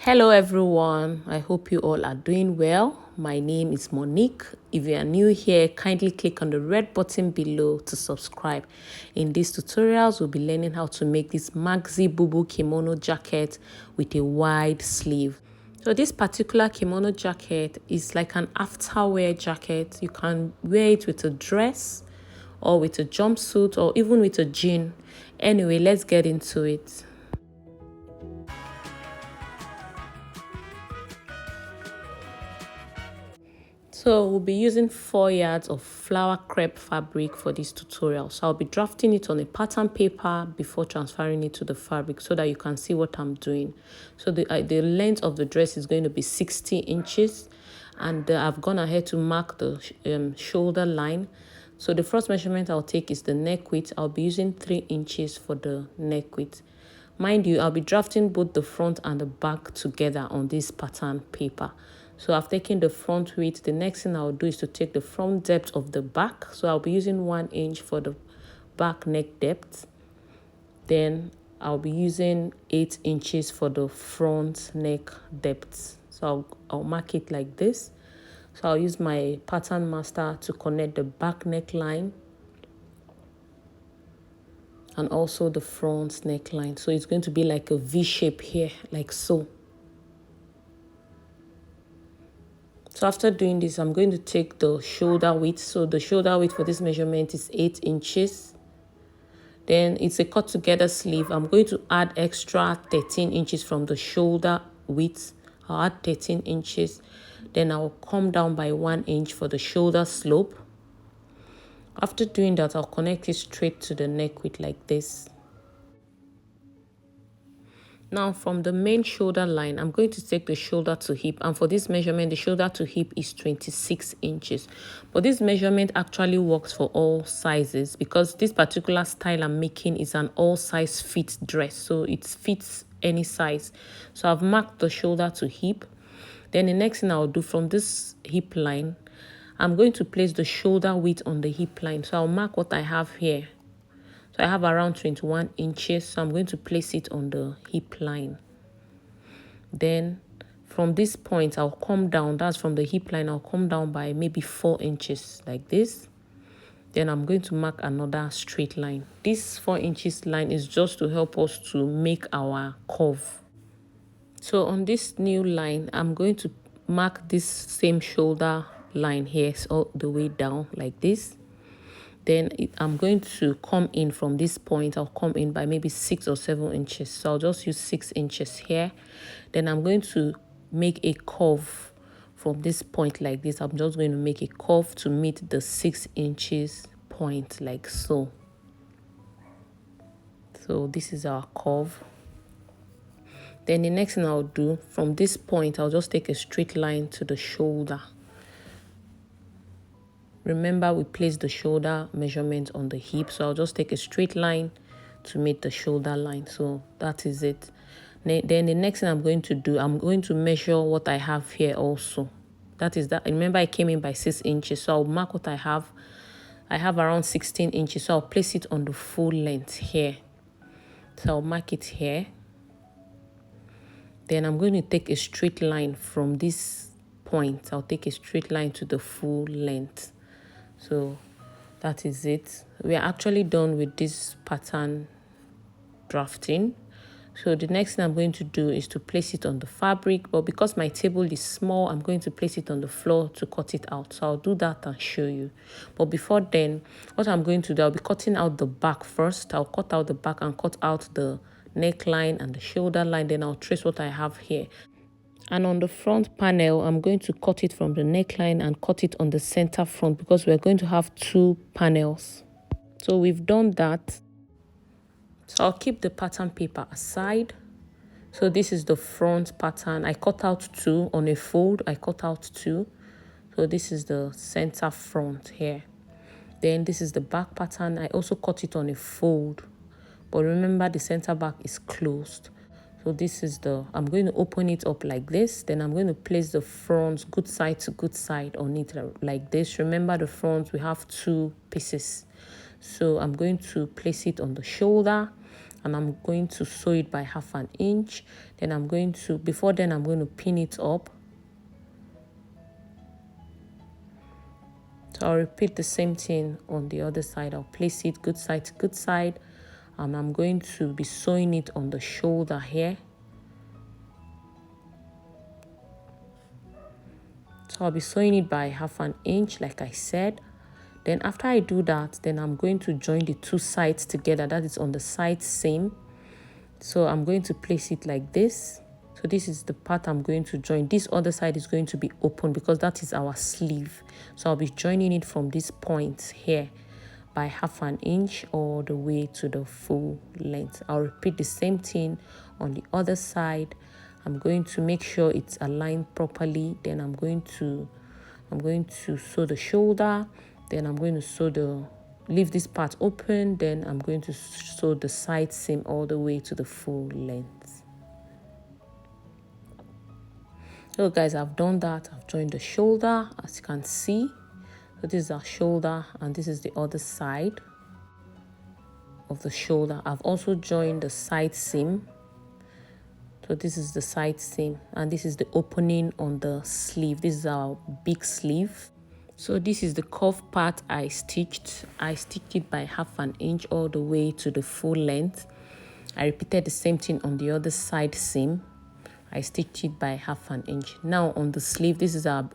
Hello everyone, I hope you all are doing well. My name is Monique. If you are new here, kindly click on the red button below to subscribe. In these tutorials, we'll be learning how to make this maxi bubu kimono jacket with a wide sleeve. So this particular kimono jacket is like an afterwear jacket. You can wear it with a dress or with a jumpsuit or even with a jean. Anyway, let's get into it. So we'll be using 4 yards of flower crepe fabric for this tutorial. So I'll be drafting it on a pattern paper before transferring it to the fabric so that you can see what I'm doing. So the length of the dress is going to be 60 inches and I've gone ahead to mark the shoulder line. So the first measurement I'll take is the neck width. I'll be using 3 inches for the neck width. Mind you, I'll be drafting both the front and the back together on this pattern paper. So I've taken the front width. The next thing I'll do is to take the front depth of the back. So I'll be using 1 inch for the back neck depth. Then I'll be using 8 inches for the front neck depth. So I'll mark it like this. So I'll use my pattern master to connect the back neckline and also the front neckline. So it's going to be like a V shape here, like so. So after doing this, I'm going to take the shoulder width. So the shoulder width for this measurement is 8 inches. Then it's a cut together sleeve. I'm going to add extra 13 inches from the shoulder width. I'll add 13 inches. Then I'll come down by 1 inch for the shoulder slope. After doing that, I'll connect it straight to the neck width like this. Now from the main shoulder line, I'm going to take the shoulder to hip. And for this measurement, the shoulder to hip is 26 inches. But this measurement actually works for all sizes because this particular style I'm making is an all size fit dress. So it fits any size. So I've marked the shoulder to hip. Then the next thing I'll do from this hip line, I'm going to place the shoulder width on the hip line. So I'll mark what I have here. So I have around 21 inches. So I'm going to place it on the hip line. Then from this point, I'll come down. That's from the hip line. I'll come down by maybe 4 inches like this. Then I'm going to mark another straight line. This 4 inches line is just to help us to make our curve. So on this new line, I'm going to mark this same shoulder line here, so all the way down like this. Then I'm going to come in from this point. I'll come in by maybe 6 or 7 inches. So I'll just use 6 inches here. Then I'm going to make a curve from this point like this. I'm just going to make a curve to meet the 6 inches point like so. So this is our curve. Then the next thing I'll do, from this point, I'll just take a straight line to the shoulder. Remember, we placed the shoulder measurement on the hip, so I'll just take a straight line to meet the shoulder line. So that is it. Then the next thing I'm going to do, I'm going to measure what I have here also. That is that. Remember, I came in by 6 inches, so I'll mark what I have. I have around 16 inches, so I'll place it on the full length here. So I'll mark it here. Then I'm going to take a straight line from this point. I'll take a straight line to the full length. So that is it. We are actually done with this pattern drafting. So the next thing I'm going to do is to place it on the fabric. But because my table is small, I'm going to place it on the floor to cut it out. So I'll do that and show you. But before then, what I'm going to do, I'll be cutting out the back first. I'll cut out the back and cut out the neckline and the shoulder line. Then I'll trace what I have here. And on the front panel, I'm going to cut it from the neckline and cut it on the center front because we're going to have 2 panels. So we've done that. So I'll keep the pattern paper aside. So this is the front pattern. I cut out 2 on a fold. I cut out 2. So this is the center front here. Then this is the back pattern. I also cut it on a fold. But remember, the center back is closed. So this is I'm going to open it up like this. Then I'm going to place the front good side to good side on it like this. Remember, the front, we have 2 pieces. So I'm going to place it on the shoulder. and I'm going to sew it by 1/2 inch. Then I'm going to, before then, I'm going to pin it up. So I'll repeat the same thing on the other side. I'll place it good side to good side, and I'm going to be sewing it on the shoulder here. So I'll be sewing it by 1/2 inch, like I said. Then after I do that, then I'm going to join the two sides together. That is on the side seam. So I'm going to place it like this. So this is the part I'm going to join. This other side is going to be open because that is our sleeve. So I'll be joining it from this point here by 1/2 inch all the way to the full length. I'll repeat the same thing on the other side. I'm going to make sure it's aligned properly. Then I'm going to sew the shoulder. Then I'm going to leave this part open. Then I'm going to sew the side seam all the way to the full length. So guys, I've done that. I've joined the shoulder, as you can see. So this is our shoulder, and this is the other side of the shoulder. I've also joined the side seam. So this is the side seam, and this is the opening on the sleeve. This is our big sleeve. So this is the cuff part I stitched. I stitched it by 1/2 inch all the way to the full length. I repeated the same thing on the other side seam. I stitched it by 1/2 inch. Now on the sleeve, this is our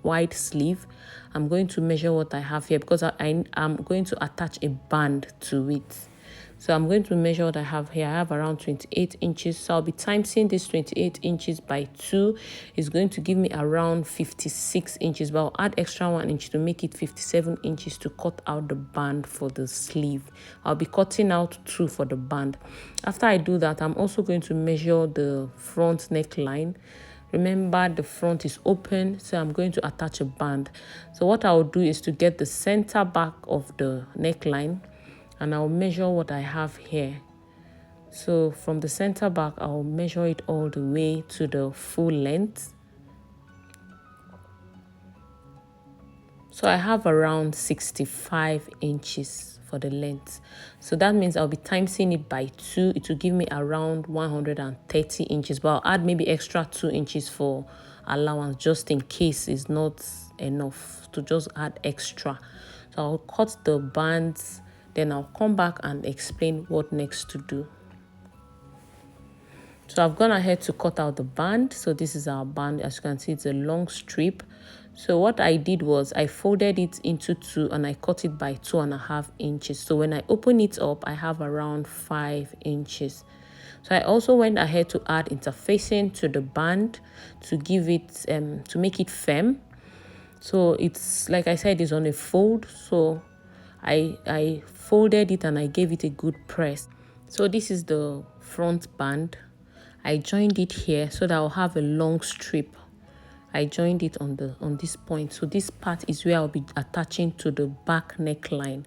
wide sleeve. I'm going to measure what I have here because I'm going to attach a band to it. So I'm going to measure what I have here. I have around 28 inches. So I'll be timesing this 28 inches by 2. It's going to give me around 56 inches. But I'll add extra 1 inch to make it 57 inches to cut out the band for the sleeve. I'll be cutting out 2 for the band. After I do that, I'm also going to measure the front neckline. Remember, the front is open, so I'm going to attach a band. So what I'll do is to get the center back of the neckline, and I'll measure what I have here. So from the center back, I'll measure it all the way to the full length. So I have around 65 inches for the length. So that means I'll be timesing it by 2. It will give me around 130 inches, but I'll add maybe extra 2 inches for allowance just in case it's not enough, to just add extra. So I'll cut the bands. Then I'll come back and explain what next to do. So I've gone ahead to cut out the band. So this is our band. As you can see, it's a long strip. So what I did was I folded it into 2 and I cut it by 2.5 inches. So when I open it up, I have around 5 inches. So I also went ahead to add interfacing to the band to give it, to make it firm. So it's, like I said, it's on a fold. So I folded it and I gave it a good press. So this is the front band. I joined it here so that I'll have a long strip. I joined it on this point. So this part is where I'll be attaching to the back neckline.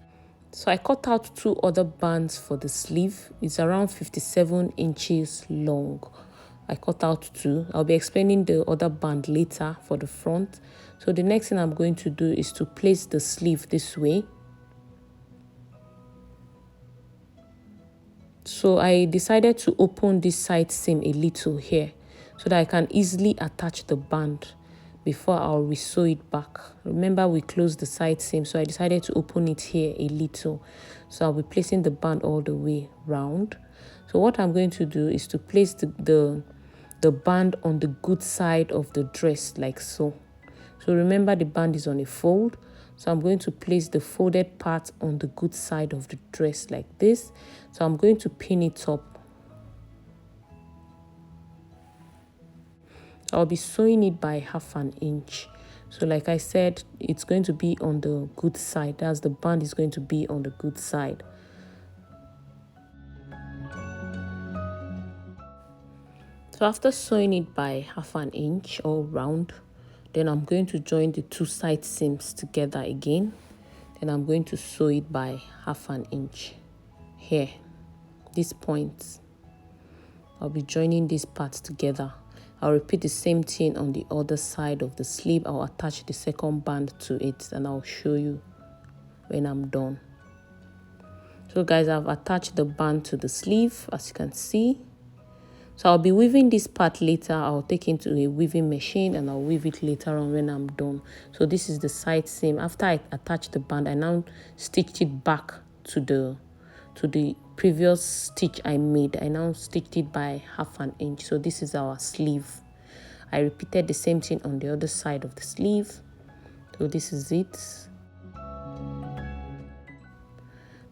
So I cut out 2 other bands for the sleeve. It's around 57 inches long. I cut out 2. I'll be explaining the other band later for the front. So the next thing I'm going to do is to place the sleeve this way. So I decided to open this side seam a little here so that I can easily attach the band before I'll re-sew it back. Remember, we closed the side seam, so I decided to open it here a little. So I'll be placing the band all the way round. So what I'm going to do is to place the band on the good side of the dress like so. So remember, the band is on a fold. So I'm going to place the folded part on the good side of the dress like this. So I'm going to pin it up. I'll be sewing it by 1/2 inch. So like I said, it's going to be on the good side. That's the band is going to be on the good side. So after sewing it by 1/2 inch all round, then I'm going to join the 2 side seams together again. Then I'm going to sew it by 1/2 inch here. This point, I'll be joining these parts together. I'll repeat the same thing on the other side of the sleeve. I'll attach the second band to it and I'll show you when I'm done. So guys, I've attached the band to the sleeve, as you can see. So I'll be weaving this part later. I'll take it to a weaving machine and I'll weave it later on when I'm done. So this is the side seam. After I attach the band, I now stitched it back to the previous stitch I made. I now stitched it by 1/2 inch. So this is our sleeve. I repeated the same thing on the other side of the sleeve. So this is it.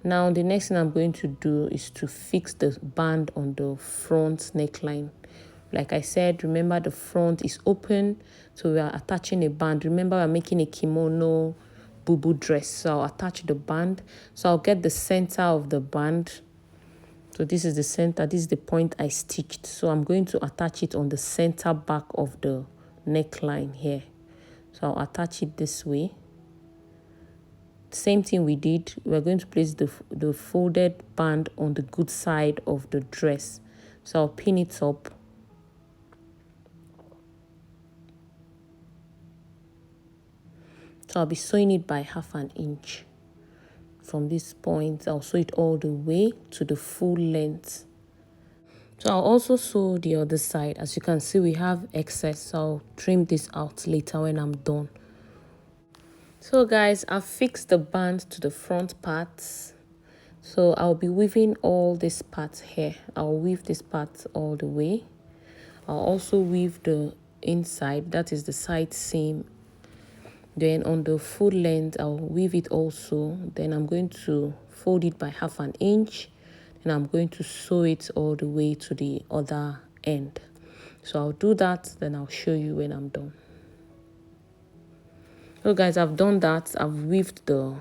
Now the next thing I'm going to do is to fix the band on the front neckline. Like I said, remember the front is open, so we are attaching a band. Remember, we're making a kimono boo-boo dress, so I'll attach the band. So I'll get the center of the band. So this is the center, this is the point I stitched. So I'm going to attach it on the center back of the neckline here. So I'll attach it this way. Same thing we did. We're going to place the folded band on the good side of the dress. So I'll pin it up. So I'll be sewing it by 1/2 inch. From this point, I'll sew it all the way to the full length. So I'll also sew the other side. As you can see, we have excess. So I'll trim this out later when I'm done. So guys, I've fixed the band to the front parts. So I'll be weaving all this part here. I'll weave this part all the way. I'll also weave the inside, that is the side seam. Then on the full length, I'll weave it also. Then I'm going to fold it by 1/2 inch. And I'm going to sew it all the way to the other end. So I'll do that, then I'll show you when I'm done. So guys, I've done that. I've weaved the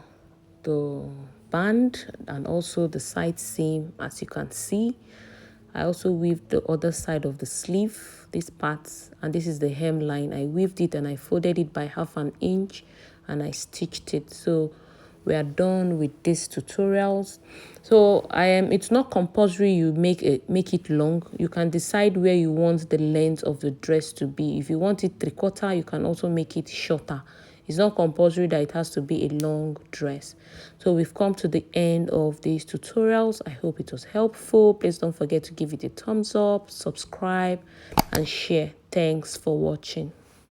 band and also the side seam, as you can see. I also weaved the other side of the sleeve, this part, and this is the hemline. I weaved it and I folded it by 1/2 inch and I stitched it. So we are done with these tutorials. So it's not compulsory you make it long. You can decide where you want the length of the dress to be. If you want it 3/4, you can also make it shorter. It's not compulsory that it has to be a long dress. So we've come to the end of these tutorials. I hope it was helpful. Please don't forget to give it a thumbs up, subscribe, and share. Thanks for watching.